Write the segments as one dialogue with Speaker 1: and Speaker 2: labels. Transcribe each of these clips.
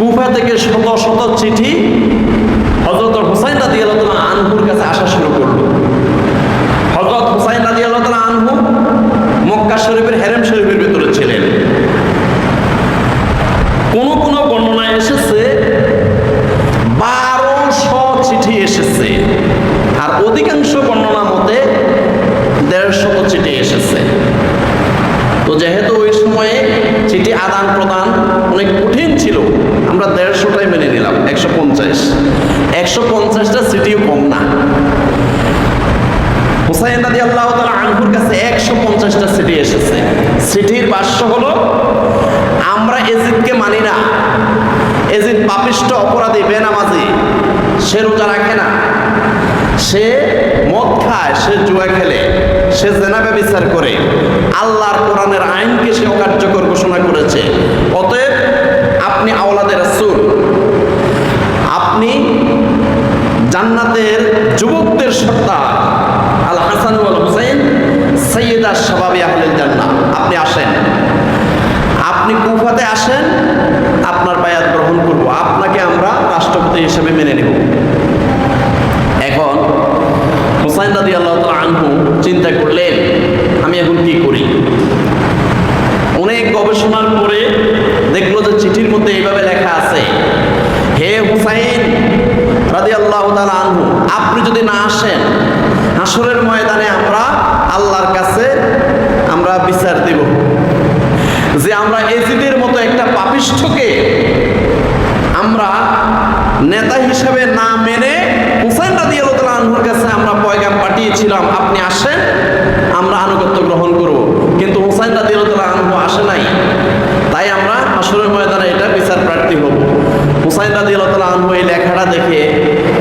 Speaker 1: কুফা থেকে শত শত চিঠি হযরত হুসাইন রাদিয়াল্লাহু তাআলা আনহুর কাছে আসা শুরু করলো। হযরত হুসাইন রাদিয়াল্লাহু তাআলা আনহু মক্কা শরীফের হেরেম শরীফের ভিতরে ছিলেন। কোন কোন বর্ণনায় এসেছে 1200 চিঠি এসেছে, আর অধিকাংশ বর্ণনা মতে 150 চিঠি এসেছে। তো যেহেতু ওই সময়ে চিঠি আদান প্রদান অনেক কঠিন ছিল, আমরা 150টাই মেনে নিলাম। 150টা চিঠিও কম না। হুসাইন রাদিয়াল্লাহু তাআলা আনহুর কাছে 150টা চিঠি এসেছে। চিঠির ভাষ্য হলো, আমরা এজিদকে মানি না, এজিদ পাপিষ্ঠ, অপরাধী, বেনামাজি, সে রোজা রাখে না, সে মদ খায়, সে জুয়া খেলে, সে জেনা ব্যভিচার করে, আল্লাহর কোরআনের আইনকে সে অকার্যকর ঘোষণা করেছে। অতএব আপনি আওলাদে রাসূল, আপনি জান্নাতের যুবকদের সর্দার আল হাসান ওয়াল হুসাইন সাইয়্যিদা শাবাবি আহলিল জান্নাহ, আপনি আসেন, আপনি কুফাতে আসেন, আপনার বায়াত গ্রহণ করব, আপনাকে আমরা রাষ্ট্রপতি হিসেবে মেনে নেব। এখন হুসাইন রাদিয়াল্লাহু তাআলা আনহু চিন্তা করলেন, আমি এখন কি করি? অনেক গবেষণার পরে দেখলো যে চিঠির মধ্যে এইভাবে লেখা আছে, হে হুসাইন রাদিয়াল্লাহু তাআলা আনহু, আপনি যদি না আসেন, হাসরের ময়দানে আমরা আল্লাহর কাছে আমরা বিচার দেব যে আমরা এজিদের মতো একটা পাপিষ্ঠকে আমরা নেতা হিসেবে না মেনে হুসাইন রাদিয়াল্লাহু তাআলা আনহুর কাছে আমরা পয়গাম পাঠিয়েছিলাম, আপনি আসেন, আমরা আনুগত্য গ্রহণ করব। কিন্তু হুসাইন রাদিয়াল্লাহু তাআলা আনহু আসে নাই, তাই আমরা হাসরের ময়দানে এটা বিচার প্রার্থী হব। হুসাইন রাদিয়াল্লাহু তাআলা আনহু এই লেখাটা দেখে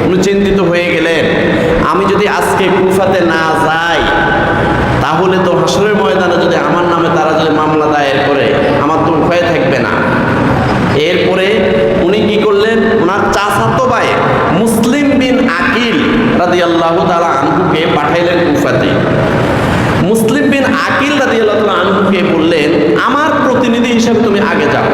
Speaker 1: উনি চিন্তিত হয়ে গেলেন, আমি যদি আজকে কুফাতে না যাই, তাহলে তো হাসরের ময়দানে যদি আমার নামে তারা যদি মামলা দায়ের করে, আমার তো উপায় থাকবে না। এরপরে উনি কি করলেন, ওনার চাচাতো ভাই মুসলিম বিন আকিল রাদিয়াল্লাহু তাআলা আনহুকে পাঠাইলেন কুফাতে। মুসলিম বিন আকিল রাদিয়াল্লাহু তাআলা আনহুকে বললেন, আমার প্রতিনিধি হিসেবে তুমি আগে যাও,